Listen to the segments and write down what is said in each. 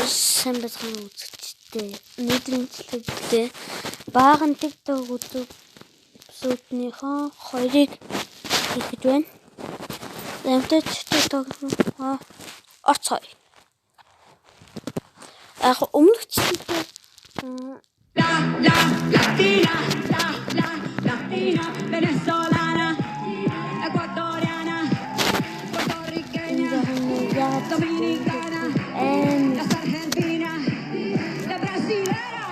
Сайн байцгаана үзэгчдээ. Өнөөдрийн цэлэгдээ баахан TikTok эпизодынхоо 2-ыг хийхэд байна. Замтай TikTok орцгоё. Яг өмнөх цэлэгдээ Latina, venezolana, ecuatoriana, puertorriqueña, dominicana, las argentinas, la brasilera,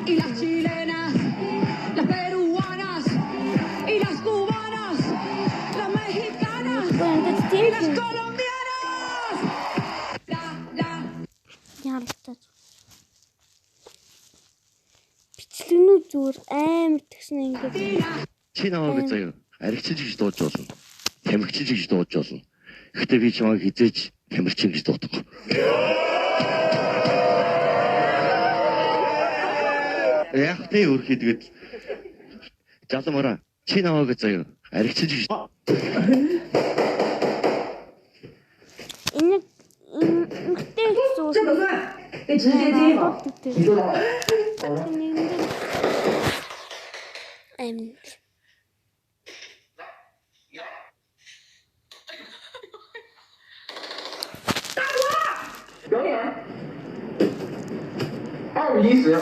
y las chilenas, las peruanas, y las cubanas, las mexicanas, y las colombianas. Бичлэгнүүд зүгээр амар тэгсэн ингээд чи намайг заяа аригчилж гэж дуудаж болно. Тамхичилж гэж дуудаж болно. Гэхдээ би чамайг хизээж тамирчин гэж дуудахгүй. Яг тэ өөрхий тэгээд жалмаараа чи намайг заяа аригчилж гэж энэ ихтэй зүйл被直接接嘛？你说的。表演，2:10。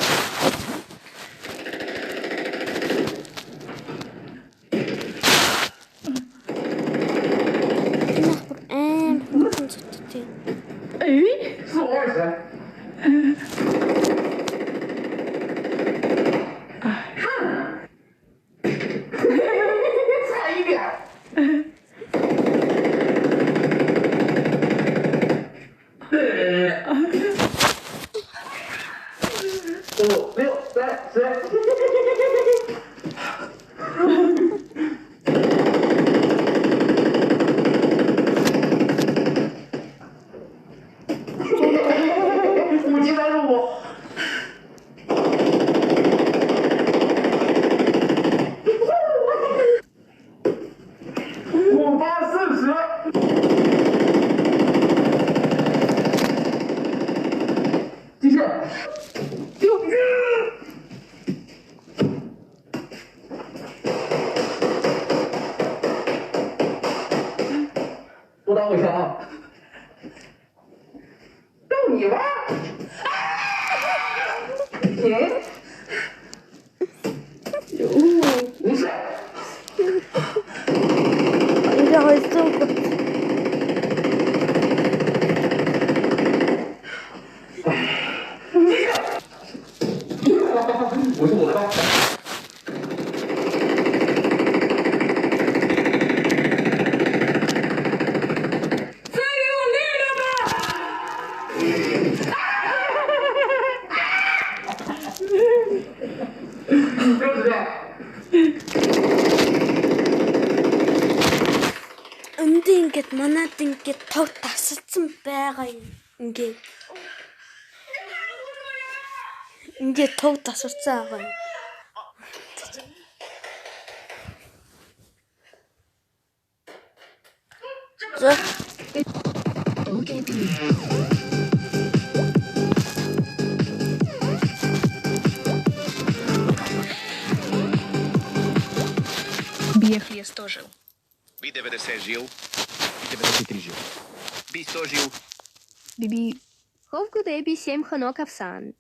4:20。差一点。5、6、3、4。5级来入伍。5、8、40。继续。多打我一下啊！逗你玩儿。无事。应该会做过。我是我的刀。Өндөө ингээд манад ингээд тог тасалсан байгаа юм. Ингээд тог тасалсан байгаа юм. Бехлес то жил. B90 жил. B93 жил. B100 жил. Биби. Ховку деби 7 хонокавсан.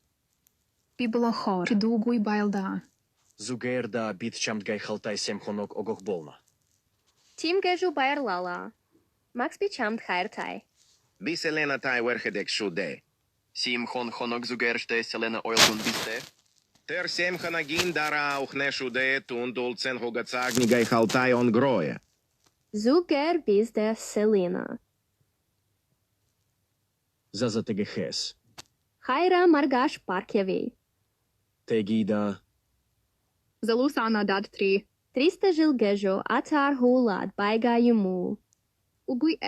Библохор. Чидугуй байлда. Зугерда бит чамд гай халтай 7 хонок огох болно. Тим гежу байрлала. Макс би чамд хайртай. Би селена тай верхедек шуде. 7 хонок зугерште селена ойлгун бисте. Тер 7 хонагин дара ухне шуде тундул цен хогацагни гай халтай он гроя. Zuger bis der Selena. Заза тегехес. Хайра Маргаш Паркеви. Тегида. Залусана дад 3. 300 жил гежо атар хулад байга юму. Угуй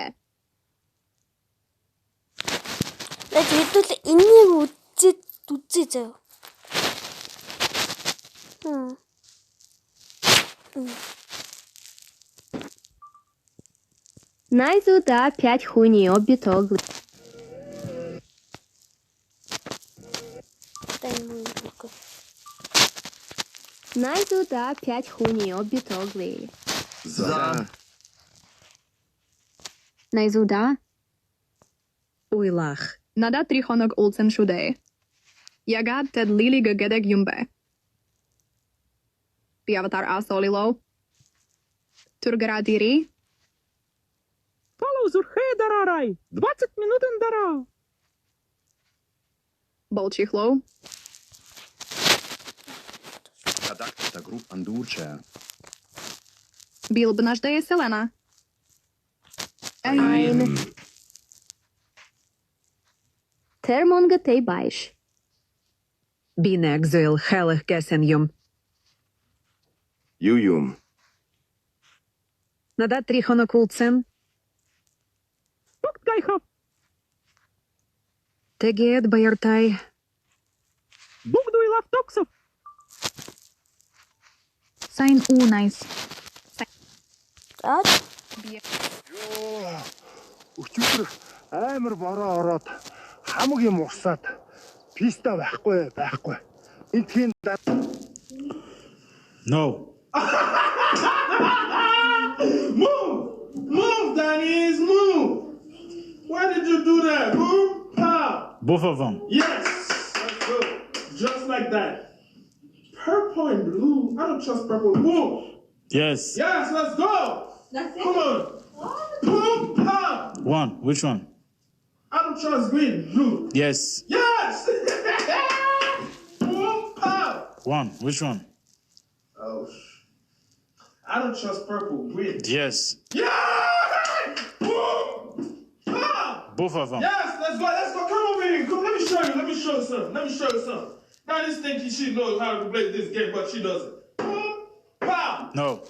Тэгээд энийг үзээ заяа. Найзуда 5 хуйни обитогли. Дай ему руку. Найзуда 5 хуйни обитогли. За. Найзуда. Уйлах. Надад 3 хоног Олсен Шуде. Jagad Ted Lili Gegedeg Jumbe. Biavatar Asolilo. Turgaradiri. Follow Zurhe Dararai. 20 минут Дара. Bolchichlo. Adakta grup Andurče. Bilbnajde Selena. Ein. Termongatei baix. Binek zöl helig gesenjum. Ююм. Надад трихонок улцен. Пук Гайхов. Тегет баяртай. Бугду и Лавтоксов. Сайн nice. За. Өчигдөр амар бороо ороод хамгийн мурсаад писта байхгүй. Энтхийн No. Move, Danny's move. Why did you do that? Move, pow. Both of them. Yes, let's go. Just like that. Purple and blue. I don't trust purple. Move. Yes. Yes, let's go. Come on. Move, pow. One. Which one? I don't trust green. Blue. Yes. Yes. Move, pow. One. Which one? Oh, I don't trust purple. Green. Yes. Yeah! Move, pow. Both of them. Yes, let's go. Come over here. Come, let me show you something. Now this thinking she knows how to play this game, but she doesn't. Pow! No.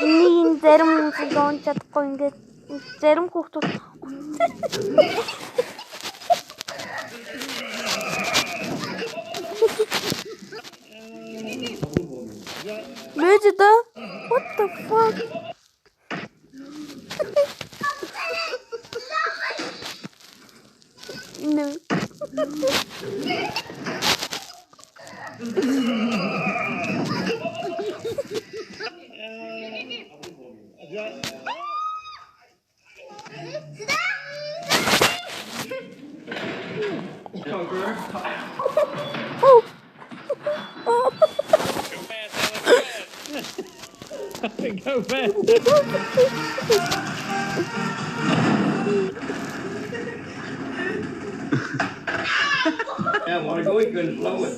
Энийг зарим хүмүүс доон чадахгүй ингээд зарим хүүхдүүд Мэжда what the fuck No. Go back. I want to go, you can blow it.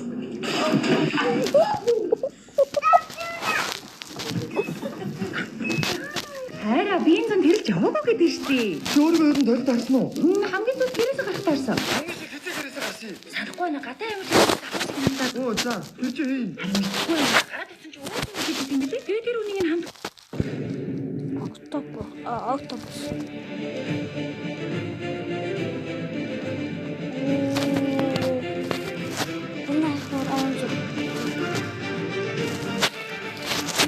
Хайра би энэ зам тэрэлж яваагүй гэдэг шүү дээ. Өөрөөр нь толь тарсан уу? Хамгийн түр тэрээс гарах тарсан. Санахгүй нэ гадаа явж байгаа. Оо за, тэр чи хий. Гараад ирсэн чи уусан гэдэг юм билээ. Тэгээ тэр үнийг хамт Octopus.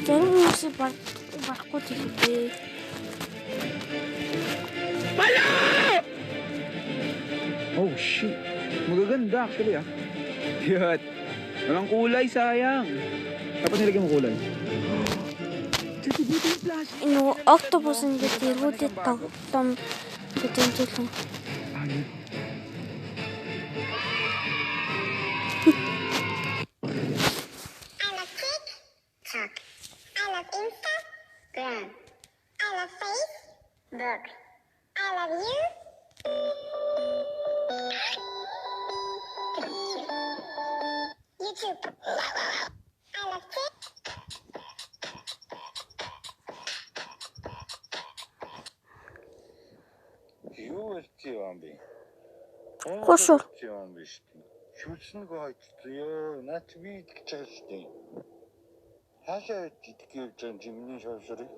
Зарим хүмүүс барахгүй тийхээ. Oh shit. Magaganda actually ah. Yun. Walang kulay, sayang. Dapat nilagyan mo kulay. Энэ octopus ингээд эргүүлээд том гэдэг юм. Instagram. I love Facebook. I love you. YouTube. I love Tik. Юу хэлчих юм бэ? Хошоо. юм биш. Шүлснэг ойцлоо. Наач би гэж байгаа шүү дээ. Хаашаа идэх гэж байгаа жимний шавшрыг.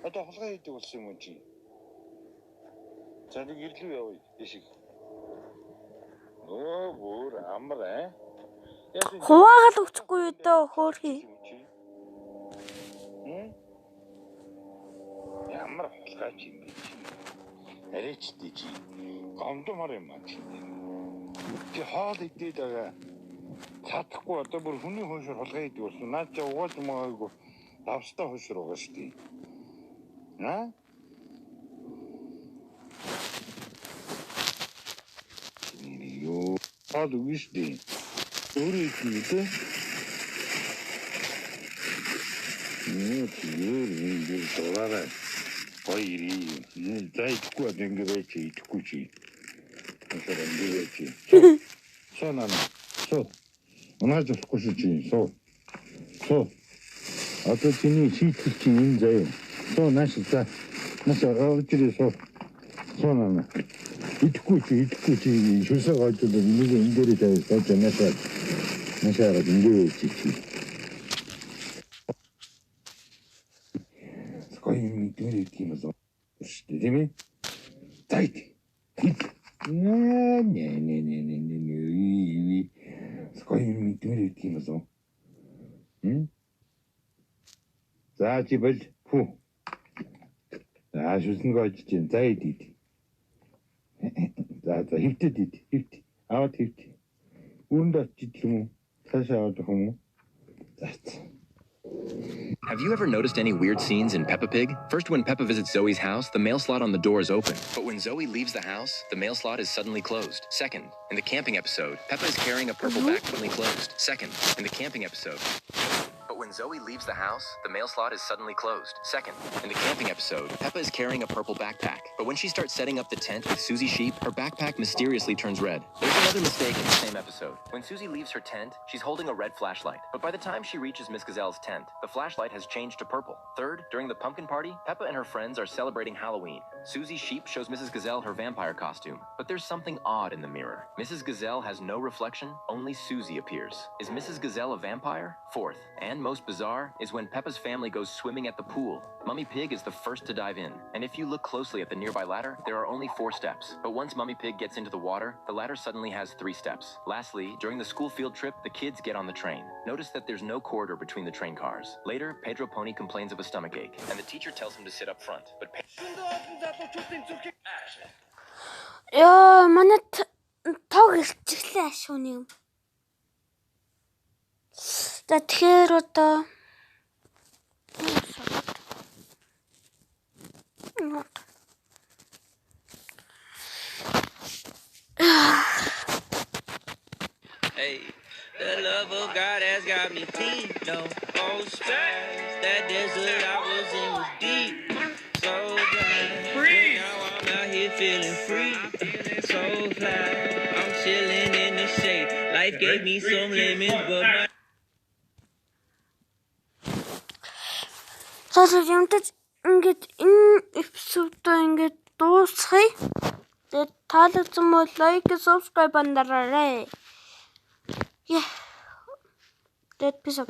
Одоо хулгай хийдэг болсон юм уу чи? За нэг ирлүү явъя. Ишиг. Оо бүр амар Хуваагаад өгчихгүй юу дөө хөөрхий. Ямар хулгайч юм бэ чи? Арайч тий чи. Гомдмор юм аа чи. Чи хоол идээд байгаа. Чадахгүй одоо бүр хүний хойшор хулгай идэв болсон. Наад чи угааж магаагүй давстаа хойшор байгаа шүү дээ. Аа? Юу хоол үгүй шүү дээ. Өөрөө идэх үү? Юу дураарай. Хоёрий. Зайдгүй адингээ чи идэхгүй чи. Ашаар ангигээ чи. Сонаа. Соо. Унаж болохгүй шүү чи. Соо. Соо. Одоо чиний шийтгэл чи энэ заяа. Соо нааш за. Нааш очроо соо. Сонаа. Идэхгүй чи шүсээ гойд нэг энэ дээр тавьж наашаа. Наашаа ангигээ чи. Скоим дөрөв тийм үү? Шүү дээ. Зайд. Не. Скоим дөрөв тийм үү? За чи бол фу. За шүсэн гойж чинь зайд ид. За хөвтөд ид. Хөвт. Аваад хөвт. Үүнд очиж юм уу? Цаашаа аваад юм уу? За. Have you ever noticed any weird scenes in Peppa Pig? First, when Peppa visits Zoe's house, the mail slot on the door is open. But when Zoe leaves the house, the mail slot is suddenly closed. Second, in the camping episode, Peppa is carrying a purple bag suddenly closed. Second, in the camping episode. But when Zoe leaves the house, the mail slot is suddenly closed. Second, in the camping episode, Peppa is carrying a purple backpack. But when she starts setting up the tent with Susie Sheep, her backpack mysteriously turns red. There's another mistake in the same episode. When Susie leaves her tent, she's holding a red flashlight. But by the time she reaches Miss Gazelle's tent, the flashlight has changed to purple. Third, during the pumpkin party, Peppa and her friends are celebrating Halloween. Susie Sheep shows Mrs. Gazelle her vampire costume. But there's something odd in the mirror. Mrs. Gazelle has no reflection, only Susie appears. Is Mrs. Gazelle a vampire? Fourth, and most bizarre, is when Peppa's family goes swimming at the pool. Mummy Pig is the first to dive in, and if you look closely at the nearby ladder, there are only 4 steps. But once Mummy Pig gets into the water, the ladder suddenly has 3 steps. Lastly, during the school field trip, the kids get on the train. Notice that there's no corridor between the train cars. Later, Pedro Pony complains of a stomachache, and the teacher tells him to sit up front. But Яа, манай тог илчихлээ шүүний юм. За тэгэхээр одоо Hey, the love of God has got me deep, no more strides. That desert I was in was deep, so glad. Free. Now I'm out here feeling free, so fly. I'm chilling in the shade. Life gave me some lemons, but my За юмтаж ингээд энэ эпизодоо ингээд дуусгая. Тэгээд таалагдсан бол лайк, subscribe бандараарай. Yeah. That piece of